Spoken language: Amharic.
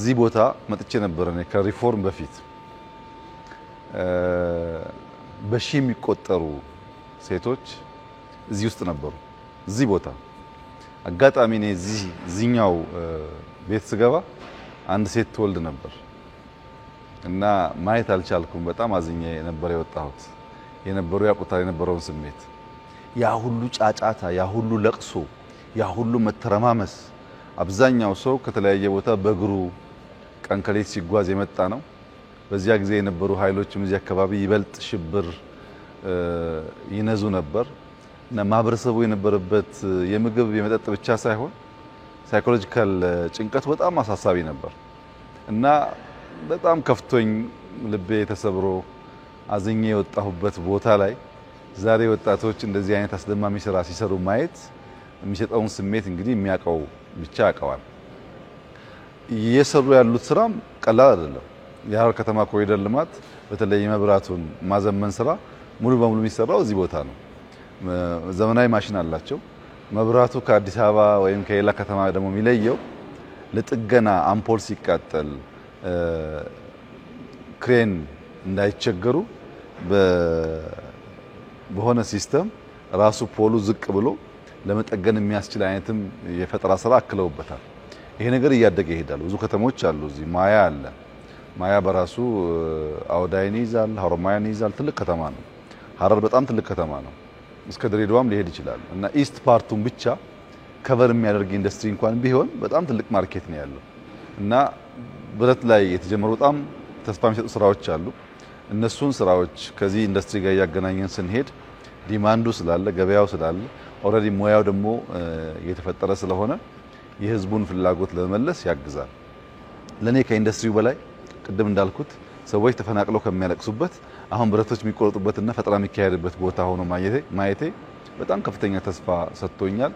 እዚህ ቦታ መጥቼ ነበር እኔ ከሪፎርም በፊት በሺ የሚቆጠሩ ሴቶች እዚህ ውስጥ ነበሩ። እዚህ ቦታ አጋጣሚ እኔ እዚህኛው ቤት ስገባ አንድ ሴት ትወልድ ነበር እና ማየት አልቻልኩም። በጣም አዝኜ ነበር የወጣሁት። የነበሩ ያቁታል የነበረውን ስሜት ያ ሁሉ ጫጫታ፣ ያ ሁሉ ለቅሶ፣ ያ ሁሉ መተረማመስ። አብዛኛው ሰው ከተለያየ ቦታ በእግሩ ቀን ከሌት ሲጓዝ የመጣ ነው። በዚያ ጊዜ የነበሩ ኃይሎችም እዚህ አካባቢ ይበልጥ ሽብር ይነዙ ነበር እና ማህበረሰቡ የነበረበት የምግብ የመጠጥ ብቻ ሳይሆን ሳይኮሎጂካል ጭንቀት በጣም አሳሳቢ ነበር እና በጣም ከፍቶኝ ልቤ ተሰብሮ አዝኜ የወጣሁበት ቦታ ላይ ዛሬ ወጣቶች እንደዚህ አይነት አስደማሚ ስራ ሲሰሩ ማየት የሚሰጠውን ስሜት እንግዲህ የሚያውቀው ብቻ ያውቀዋል። እየሰሩ ያሉት ስራም ቀላል አይደለም። የሐረር ከተማ ኮሪደር ልማት በተለይ የመብራቱን ማዘመን ስራ ሙሉ በሙሉ የሚሰራው እዚህ ቦታ ነው። ዘመናዊ ማሽን አላቸው። መብራቱ ከአዲስ አበባ ወይም ከሌላ ከተማ ደግሞ የሚለየው ለጥገና አምፖል ሲቃጠል ክሬን እንዳይቸገሩ በሆነ ሲስተም ራሱ ፖሉ ዝቅ ብሎ ለመጠገን የሚያስችል አይነትም የፈጠራ ስራ አክለውበታል። ይሄ ነገር እያደገ ይሄዳል። ብዙ ከተሞች አሉ። እዚህ ማያ አለ። ማያ በራሱ አውዳይን ይዛል፣ ሀሮማያን ይዛል። ትልቅ ከተማ ነው። ሐረር በጣም ትልቅ ከተማ ነው። እስከ ድሬዳዋም ሊሄድ ይችላል እና ኢስት ፓርቱን ብቻ ከቨር የሚያደርግ ኢንዱስትሪ እንኳን ቢሆን በጣም ትልቅ ማርኬት ነው ያለው እና ብረት ላይ የተጀመሩ በጣም ተስፋ የሚሰጡ ስራዎች አሉ። እነሱን ስራዎች ከዚህ ኢንዱስትሪ ጋር እያገናኘን ስንሄድ ዲማንዱ ስላለ ገበያው ስላለ ኦልሬዲ ሙያው ደግሞ እየተፈጠረ ስለሆነ የህዝቡን ፍላጎት ለመመለስ ያግዛል። ለኔ ከኢንዱስትሪው በላይ ቅድም እንዳልኩት ሰዎች ተፈናቅለው ከሚያለቅሱበት አሁን ብረቶች የሚቆረጡበትና ፈጠራ የሚካሄድበት ቦታ ሆኖ ማየቴ በጣም ከፍተኛ ተስፋ ሰጥቶኛል።